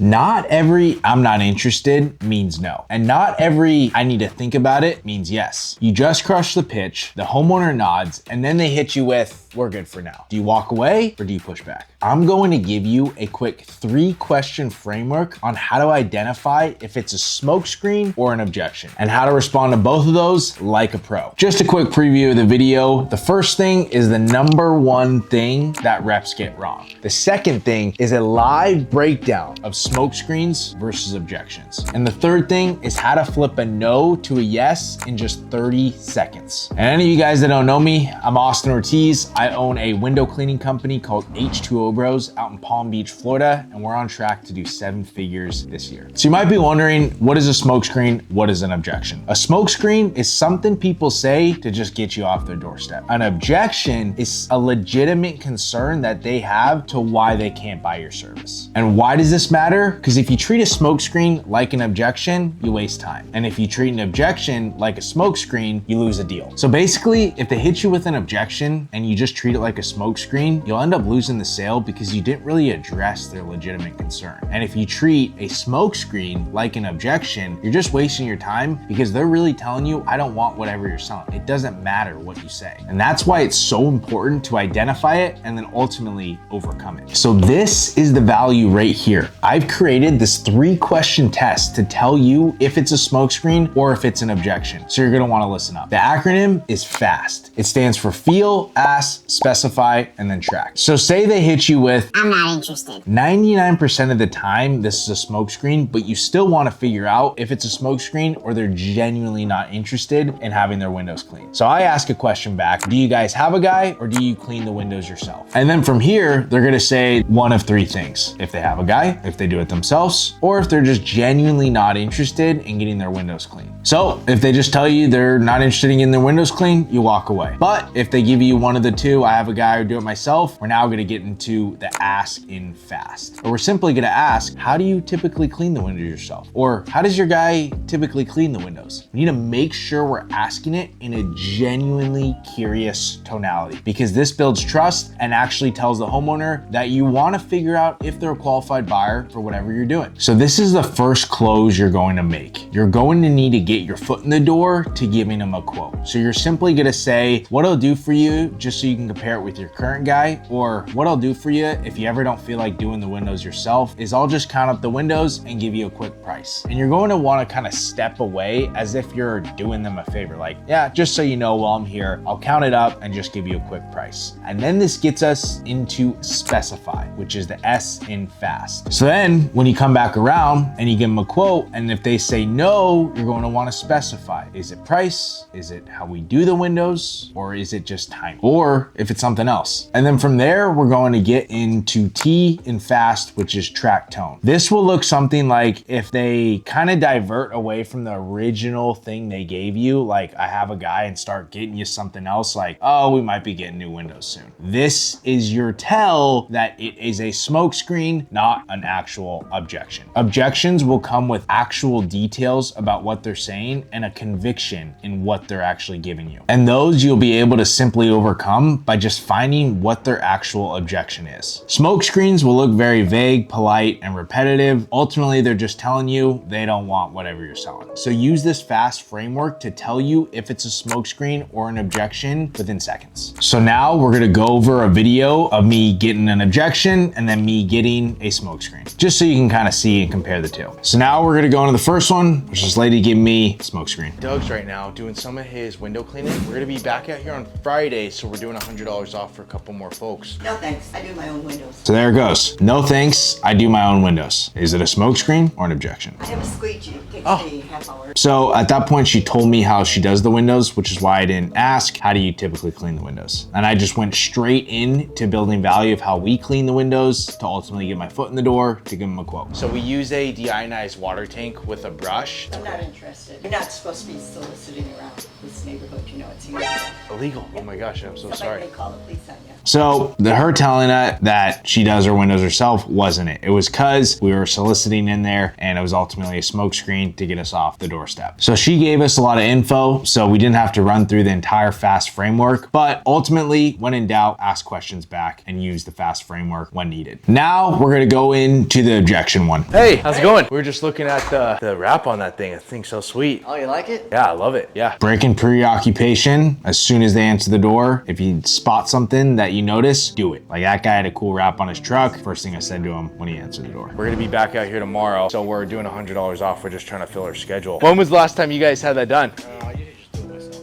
Not every "I'm not interested" means no. And not every "I need to think about it" means yes. You just crush the pitch, the homeowner nods, and then they hit you with, "We're good for now." Do you walk away or do you push back? I'm going to give you a quick 3-question framework on how to identify if it's a smokescreen or an objection, and how to respond to both of those like a pro. Just a quick preview of the video. The first thing is the #1 thing that reps get wrong. The second thing is a live breakdown of smokescreens versus objections. And the third thing is how to flip a no to a yes in just 30 seconds. And any of you guys that don't know me, I'm Austin Ortiz. I own a window cleaning company called H2O Bros out in Palm Beach, Florida, and we're on track to do 7 figures this year. So you might be wondering, what is a smokescreen? What is an objection? A smokescreen is something people say to just get you off their doorstep. An objection is a legitimate concern that they have to why they can't buy your service. And why does this matter? Because if you treat a smokescreen like an objection, you waste time. And if you treat an objection like a smokescreen, you lose a deal. So basically, if they hit you with an objection and you just treat it like a smokescreen, you'll end up losing the sale because you didn't really address their legitimate concern. And if you treat a smokescreen like an objection, you're just wasting your time because they're really telling you, "I don't want whatever you're selling." It doesn't matter what you say. And that's why it's so important to identify it and then ultimately overcome it. So this is the value right here. I've created this 3-question test to tell you if it's a smokescreen or if it's an objection. So you're gonna wanna listen up. The acronym is FAST. It stands for feel, ask, specify, and then track. So say they hit you with, "I'm not interested." 99% of the time, this is a smokescreen, but you still wanna figure out if it's a smokescreen or they're genuinely not interested in having their windows cleaned. So I ask a question back, do you guys have a guy or do you clean the windows yourself? And then from here, they're gonna say one of 3 things. If they have a guy, if they do it themselves, or if they're just genuinely not interested in getting their windows cleaned. So if they just tell you they're not interested in getting their windows cleaned, you walk away. But if they give you one of the 2, "I have a guy or do it myself," we're now gonna get into the ask in FAST. Or we're simply gonna ask, how do you typically clean the windows yourself? Or how does your guy typically clean the windows? We need to make sure we're asking it in a genuinely curious tonality, because this builds trust and actually tells the homeowner that you wanna figure out if they're a qualified buyer for whatever you're doing. So this is the first close you're going to make. You're going to need to get your foot in the door to giving them a quote. So you're simply gonna say, "What I'll do for you," just so you can compare it with your current guy, or "What I'll do for you if you ever don't feel like doing the windows yourself is I'll just count up the windows and give you a quick price." And you're going to want to kind of step away as if you're doing them a favor. Like, "Yeah, just so you know, while I'm here, I'll count it up and just give you a quick price." And then this gets us into specify, which is the S in FAST. So then when you come back around and you give them a quote, and if they say no, you're going to want to specify. Is it price? Is it how we do the windows? Or is it just time? Or if it's something else. And then from there, we're going to get into T in FAST, which is track tone. This will look something like if they kind of divert away from the original thing they gave you, like "I have a guy," and start getting you something else like, "Oh, we might be getting new windows soon." This is your tell that it is a smokescreen, not an actual objection. Objections will come with actual details about what they're saying and a conviction in what they're actually giving you. And those you'll be able to simply overcome by just finding what their actual objection is. Smokescreens will look very vague, polite, and repetitive. Ultimately, they're just telling you they don't want whatever you're selling. So use this FAST framework to tell you if it's a smokescreen or an objection within seconds. So now we're gonna go over a video of me getting an objection and then me getting a smokescreen, just so you can kind of see and compare the 2. So now we're gonna go into the first one, which is lady giving me a smokescreen. Doug's right now doing some of his window cleaning. We're gonna be back out here on Friday, so we're doing $100 off for a couple more folks. "No thanks, I do my own windows." So there it goes. "No thanks, I do my own windows." Is it a smokescreen or an objection? "I have a squeegee, it takes me half hour." So at that point, she told me how she does the windows, which is why I didn't ask, "How do you typically clean the windows?" And I just went straight into building value of how we clean the windows to ultimately get my foot in the door to give them a quote. So we use a deionized water tank with a brush. "I'm not interested. You're not supposed to be soliciting around." this neighborhood, you know, it's illegal. Illegal. Oh my gosh, I'm so Somebody sorry. may call the police on you. So her telling that she does her windows herself wasn't it. It was because we were soliciting in there and it was ultimately a smoke screen to get us off the doorstep. So she gave us a lot of info, so we didn't have to run through the entire FAST framework, but ultimately, when in doubt, ask questions back and use the FAST framework when needed. Now we're gonna go into the objection one. Hey, how's it going? We were just looking at the wrap on that thing. That thing's so sweet. Oh, you like it? Yeah, I love it. Yeah. Breaking preoccupation. As soon as they answer the door, if you spot something that you notice, do it. Like that guy had a cool wrap on his truck. First thing I said to him when he answered the door. We're gonna be back out here tomorrow, so we're doing $100 off. We're just trying to fill our schedule. When was the last time you guys had that done?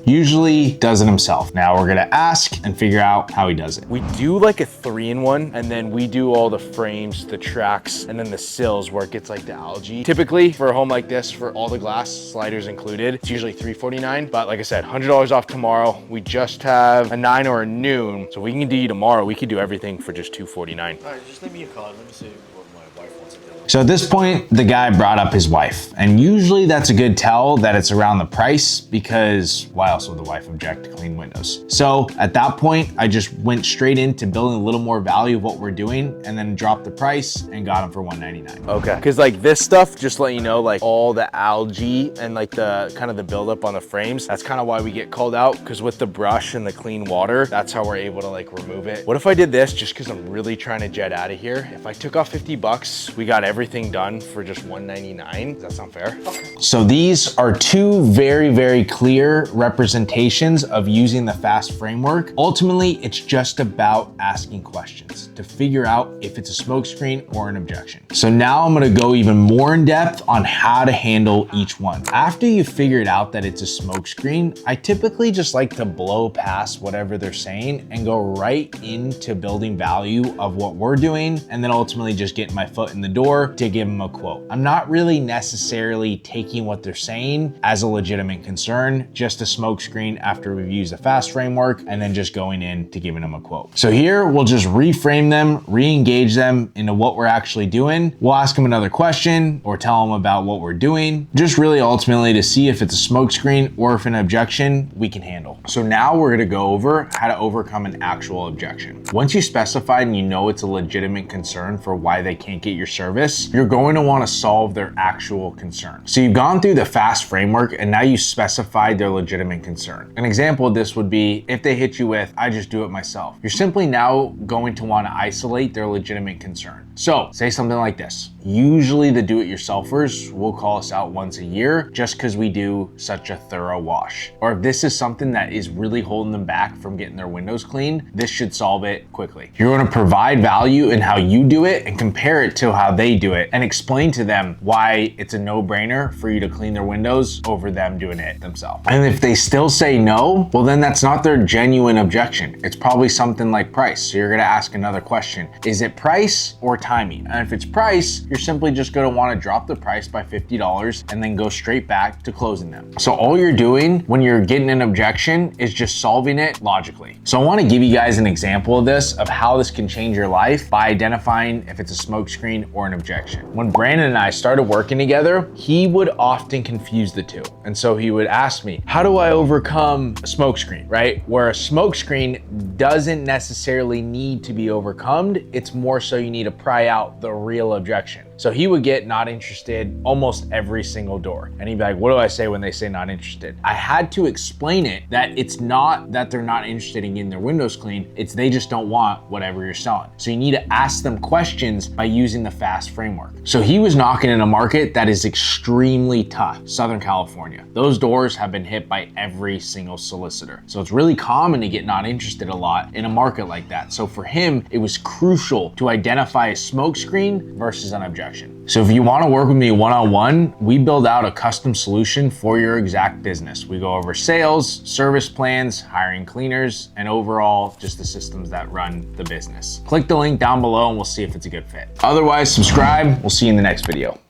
Usually does it himself. Now we're gonna ask and figure out how he does it. We do like a 3-in-1, and then we do all the frames, the tracks, and then the sills where it gets like the algae. Typically for a home like this, for all the glass sliders included, it's usually $349. But like I said, $100 off tomorrow. We just have a 9 or a noon, so we can do you tomorrow. We could do everything for just $249. All right, just leave me a card. Let me see what my wife wants to do. So at this point, the guy brought up his wife, and usually that's a good tell that it's around the price, because why else would the wife object to clean windows? So at that point, I just went straight into building a little more value of what we're doing, and then dropped the price and got him for $199. Okay, because like this stuff, just let you know, like all the algae and like the kind of the buildup on the frames, that's kind of why we get called out, because with the brush and the clean water, that's how we're able to like remove it. What if I did this just because I'm really trying to jet out of here? If I took off 50 bucks, we got everything done for just $199. Does that sound fair? Okay. So these are two very, very clear representations of using the FAST framework. Ultimately, it's just about asking questions to figure out if it's a smokescreen or an objection. So now I'm gonna go even more in depth on how to handle each one. After you've figured out that it's a smokescreen, I typically just like to blow past whatever they're saying and go right into building value of what we're doing, and then ultimately just getting my foot in the door to give them a quote. I'm not really necessarily taking what they're saying as a legitimate concern, just a smokescreen after we've used the FAST framework, and then just going in to giving them a quote. So here we'll just reframe them, re-engage them into what we're actually doing. We'll ask them another question or tell them about what we're doing, just really ultimately to see if it's a smokescreen or if an objection we can handle. So now we're gonna go over how to overcome an actual objection. Once you specify and you know it's a legitimate concern for why they can't get your service, you're going to want to solve their actual concern. So you've gone through the FAST framework and now you specified their legitimate concern. An example of this would be if they hit you with, I just do it myself. You're simply now going to want to isolate their legitimate concern. So say something like this. Usually the do-it-yourselfers will call us out once a year just because we do such a thorough wash. Or if this is something that is really holding them back from getting their windows cleaned, this should solve it quickly. You're going to provide value in how you do it and compare it to how they do it and explain to them why it's a no-brainer for you to clean their windows over them doing it themselves. And if they still say no, well then that's not their genuine objection. It's probably something like price. So you're going to ask another question. Is it price or timing? And if it's price, you're simply just going to want to drop the price by $50 and then go straight back to closing them. So all you're doing when you're getting an objection is just solving it logically. So I want to give you guys an example of this, of how this can change your life by identifying if it's a smokescreen or an objection. When Brandon and I started working together, he would often confuse the two. And so he would ask me, how do I overcome a smokescreen, right? Where a smokescreen doesn't necessarily need to be overcome. It's more so you need to pry out the real objection. So he would get not interested almost every single door. And he'd be like, what do I say when they say not interested? I had to explain it that it's not that they're not interested in getting their windows clean, it's they just don't want whatever you're selling. So you need to ask them questions by using the FAST framework. So he was knocking in a market that is extremely tough, Southern California. Those doors have been hit by every single solicitor. So it's really common to get not interested a lot in a market like that. So for him, it was crucial to identify a smokescreen versus an objection. So if you want to work with me one-on-one, we build out a custom solution for your exact business. We go over sales, service plans, hiring cleaners, and overall just the systems that run the business. Click the link down below and we'll see if it's a good fit. Otherwise, subscribe. We'll see you in the next video.